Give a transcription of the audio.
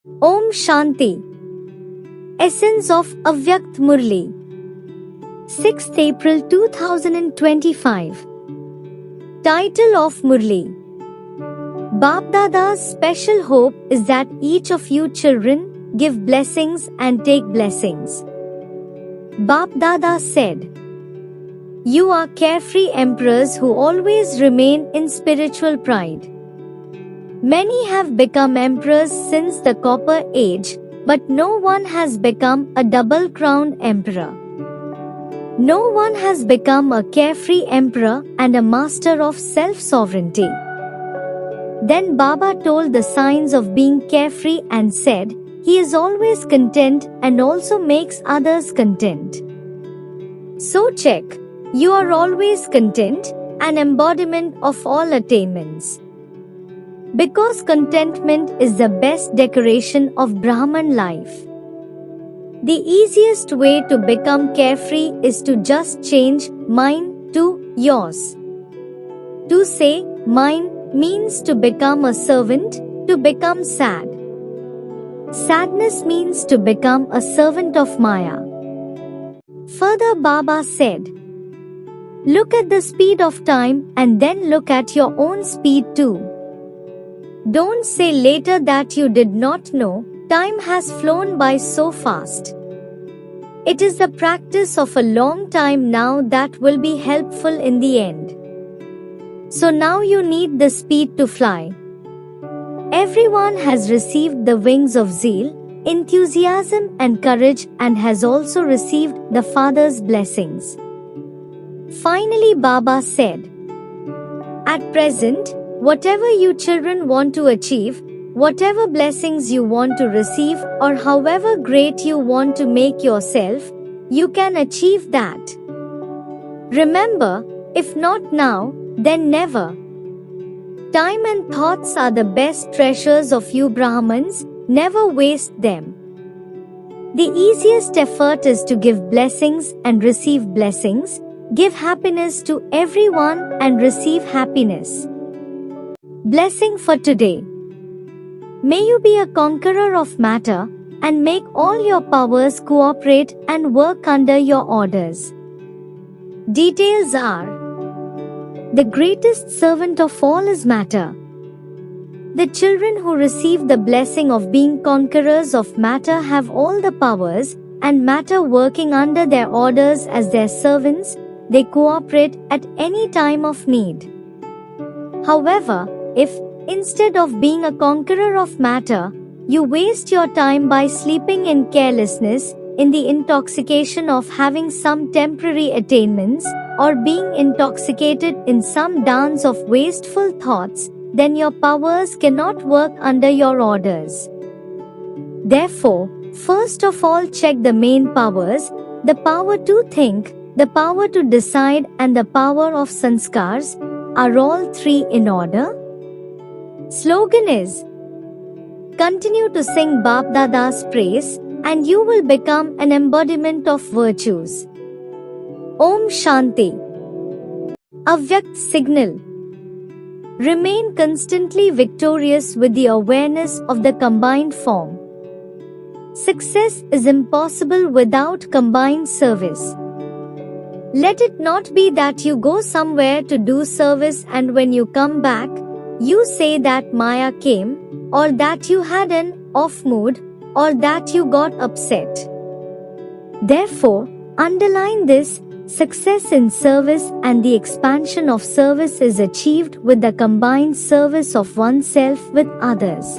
Om Shanti. Essence of Avyakt Murli. 6th April 2025. Title of Murli. Bap Dada's special hope is that each of you children give blessings and take blessings. Bap Dada said, "You are carefree emperors who always remain in spiritual pride. Many have become emperors since the Copper Age, but no one has become a double-crowned emperor. No one has become a carefree emperor and a master of self-sovereignty." Then Baba told the signs of being carefree and said, "He is always content and also makes others content." So check, you are always content, an embodiment of all attainments. Because contentment is the best decoration of Brahman life. The easiest way to become carefree is to just change mine to yours. To say mine means to become a servant, to become sad. Sadness means to become a servant of Maya. Further, Baba said, "Look at the speed of time and then look at your own speed too. Don't say later that you did not know, time has flown by so fast. It is the practice of a long time now that will be helpful in the end. So now you need the speed to fly." Everyone has received the wings of zeal, enthusiasm and courage and has also received the Father's blessings. Finally, Baba said, "At present, whatever you children want to achieve, whatever blessings you want to receive, or however great you want to make yourself, you can achieve that. Remember, if not now, then never. Time and thoughts are the best treasures of you Brahmins, never waste them. The easiest effort is to give blessings and receive blessings, give happiness to everyone and receive happiness." Blessing for today. May you be a conqueror of matter and make all your powers cooperate and work under your orders. Details are: the greatest servant of all is matter. The children who receive the blessing of being conquerors of matter have all the powers and matter working under their orders as their servants. They cooperate at any time of need. However, if, instead of being a conqueror of matter, you waste your time by sleeping in carelessness, in the intoxication of having some temporary attainments, or being intoxicated in some dance of wasteful thoughts, then your powers cannot work under your orders. Therefore, first of all check the main powers, the power to think, the power to decide and the power of sanskars. Are all three in order? Slogan is, continue to sing Bap Dada's praise and you will become an embodiment of virtues. Om Shanti. Avyakt Signal. Remain constantly victorious with the awareness of the combined form. Success is impossible without combined service. Let it not be that you go somewhere to do service and when you come back, you say that Maya came, or that you had an off mood, or that you got upset. Therefore, underline this: success in service and the expansion of service is achieved with the combined service of oneself with others.